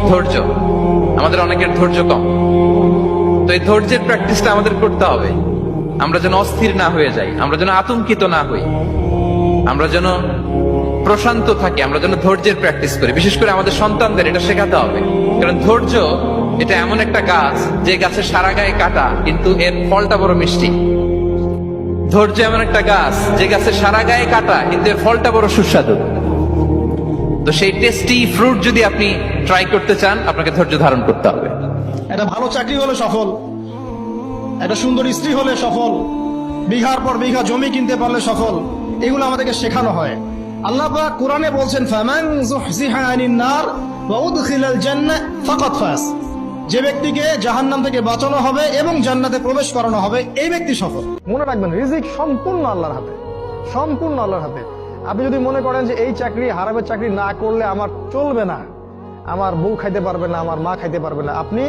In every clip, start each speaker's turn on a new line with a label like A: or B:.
A: ধৈর্য। আমাদের অনেকের ধৈর্য কম, তো এই ধৈর্যের প্র্যাকটিসটা আমাদের করতে হবে। আমরা যেন অস্থির না হয়ে যাই, আমরা যেন আতঙ্কিত না হই, আমরা যেন প্রশান্ত থাকি, আমরা যেন ধৈর্যের প্র্যাকটিস করি। বিশেষ করে আমাদের সন্তানদের এটা শেখাতে হবে, কারণ ধৈর্য এটা এমন একটা গাছ যে গাছের সারা গায়ে কাটা কিন্তু এর ফলটা বড় মিষ্টি। ধৈর্য এমন একটা গাছ যে গাছের সারা গায়ে কাটা কিন্তু এর ফলটা বড় সুস্বাদু। তো সেই টেস্টি ফ্রুট যদি আপনি ট্রাই করতে চান, আপনাকে ধৈর্য ধারণ করতে হবে।
B: একটা ভালো চাকরি হলে সফল, একটা সুন্দর স্ত্রী হলে সফল, বিঘার পর বিঘা জমি কিনতে পারলে সফল, এগুলো আমাদেরকে শেখানো হয়। আল্লাহ পাক কোরআনে বলছেন, ফামান যুহজিহা আনিন নার ওয়া উদখিলাল জান্নাহ ফাকাদ ফাজ। যে ব্যক্তিকে জাহান্নাম থেকে বাঁচানো হবে এবং জান্নাতে প্রবেশ করানো হবে, এই ব্যক্তি সফল। মনে রাখবেন, রিজিক সম্পূর্ণ আল্লাহর হাতে, সম্পূর্ণ আল্লাহর হাতে। আপনি যদি মনে করেন যে এই চাকরি, হারামের চাকরি না করলে আমার চলবে না, আমার বউ খাইতে পারবে না, আমার মা খাইতে পারবে না, আপনি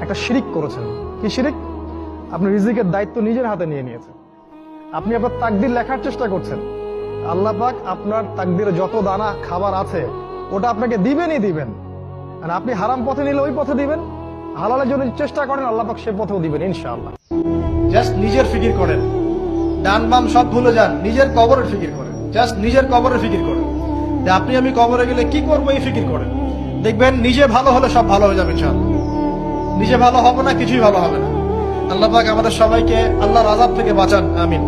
B: একটা শিরিক করেছেন। কি শিরিক? আপনি রিজিকের দায়িত্ব নিজের হাতে নিয়ে নিয়েছেন। আপনি আপনার তাকদির লেখার চেষ্টা করছেন। আল্লাহ পাক আপনার তাকদিরে যত দানা খাবার আছে ওটা আপনাকে দিবেনই দিবেন। আর আপনি হারাম পথে নিলে ওই পথে দিবেন, হালালের জন্য চেষ্টা করেন, আল্লাহ পাক সে পথেও দিবেন ইনশাআল্লাহ। জাস্ট নিজের ফিকির করেন, ডান বাম সব ভুলে যান, নিজের কবরের ফিকির করেন। জাস্ট নিজের কবরের ফিকির করেন যে আপনি আমি কবরে গেলে কি করবো, এই ফিকির করেন। দেখবেন নিজে ভালো হলে সব ভালো হয়ে যাবে ইনশাআল্লাহ। নিজে ভালো হবে না, কিছুই ভালো হবে না। আল্লাহ পাক আমাদের সবাইকে আল্লাহর আযাব থেকে বাঁচান, আমিন।